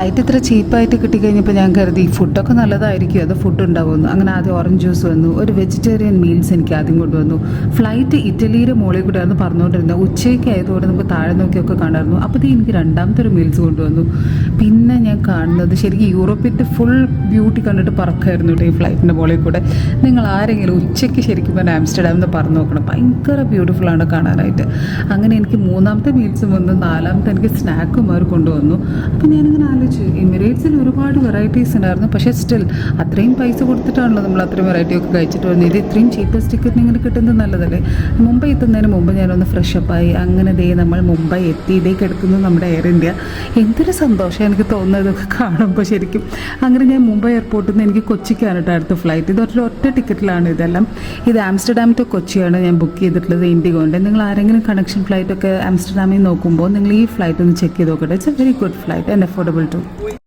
Flight ഇത്ര ചീപ്പായിട്ട് കിട്ടിക്കഴിഞ്ഞപ്പോൾ ഞാൻ കരുതി ഫുഡൊക്കെ നല്ലതായിരിക്കും, അത് ഫുഡ് ഉണ്ടാവുമെന്ന്. അങ്ങനെ ആദ്യം ഓറഞ്ച് ജ്യൂസ് വന്നു, ഒരു വെജിറ്റേറിയൻ മീൽസ് എനിക്ക് ആദ്യം കൊണ്ടുവന്നു. ഫ്ലൈറ്റ് ഇറ്റലിയുടെ മുകളിൽ കൂടെ ആയിരുന്നു പറഞ്ഞുകൊണ്ടിരുന്നത്. ഉച്ചയ്ക്ക് ആയതുകൊണ്ട് നമുക്ക് താഴെ നോക്കിയൊക്കെ കാണാമായിരുന്നു. അപ്പോൾ എനിക്ക് രണ്ടാമത്തെ ഒരു മീൽസ് കൊണ്ടുവന്നു. പിന്നെ ഞാൻ കാണുന്നത് ശരിക്കും യൂറോപ്പിൻ്റെ ഫുൾ ബ്യൂട്ടി കണ്ടിട്ട് പറക്കായിരുന്നു കേട്ടോ ഈ ഫ്ലൈറ്റിൻ്റെ മുകളിൽ കൂടെ. നിങ്ങൾ ആരെങ്കിലും ഉച്ചയ്ക്ക് ശരിക്കും പറഞ്ഞാൽ ആംസ്റ്റർഡാം എന്ന് പറഞ്ഞു നോക്കണം, ഭയങ്കര ബ്യൂട്ടിഫുള്ളാണ് കാണാനായിട്ട്. അങ്ങനെ എനിക്ക് മൂന്നാമത്തെ മീൽസും വന്നു, നാലാമത്തെ എനിക്ക് സ്നാക്കും അവർ കൊണ്ടുവന്നു. അപ്പോൾ ഞാനിങ്ങനെ ആലോചിച്ചു, എമിറേറ്റ്സിൽ ഒരുപാട് വെറൈറ്റീസ് ഉണ്ടായിരുന്നു, പക്ഷേ സ്റ്റിൽ അത്രയും പൈസ കൊടുത്തിട്ടാണല്ലോ നമ്മൾ അത്രയും വെറൈറ്റി ഒക്കെ കഴിച്ചിട്ട് വരുന്നത്. ഇത് ഇത്രയും ചീപ്പസ്റ്റ് ടിക്കറ്റിന് ഇങ്ങനെ കിട്ടുന്നത് നല്ലതല്ലേ. മുംബൈ എത്തുന്നതിന് മുമ്പ് ഞാനൊന്ന് ഫ്രഷപ്പായി. അങ്ങനെ നമ്മൾ മുംബൈ എത്തി. കിടക്കുന്നത് നമ്മുടെ എയർ ഇന്ത്യ. എന്തൊരു സന്തോഷം എനിക്ക് തോന്നുന്നത് ഇതൊക്കെ കാണുമ്പോൾ ശരിക്കും. അങ്ങനെ ഞാൻ മുംബൈ എയർപോർട്ടിൽ നിന്ന് എനിക്ക് കൊച്ചിക്കാണ് കേട്ടോ അടുത്ത ഫ്ലൈറ്റ്. ഇത് ഒറ്റ ടിക്കറ്റിലാണ് ഇതെല്ലാം. ഇത് ആംസ്റ്റർഡാം ടു കൊച്ചിയാണ് ഞാൻ ബുക്ക് ചെയ്തിട്ടുള്ളത് ഇൻഡിഗോൻ്റെ. നിങ്ങൾ ആരെങ്കിലും കണക്ഷൻ ഫ്ലൈറ്റൊക്കെ ആംസ്റ്റർഡാമിൽ നോക്കുമ്പോൾ നിങ്ങൾ ഈ ഫ്ലൈറ്റ് ഒന്ന് ചെക്ക് ചെയ്ത് നോക്കട്ടെ. It's a very good flight and affordable to.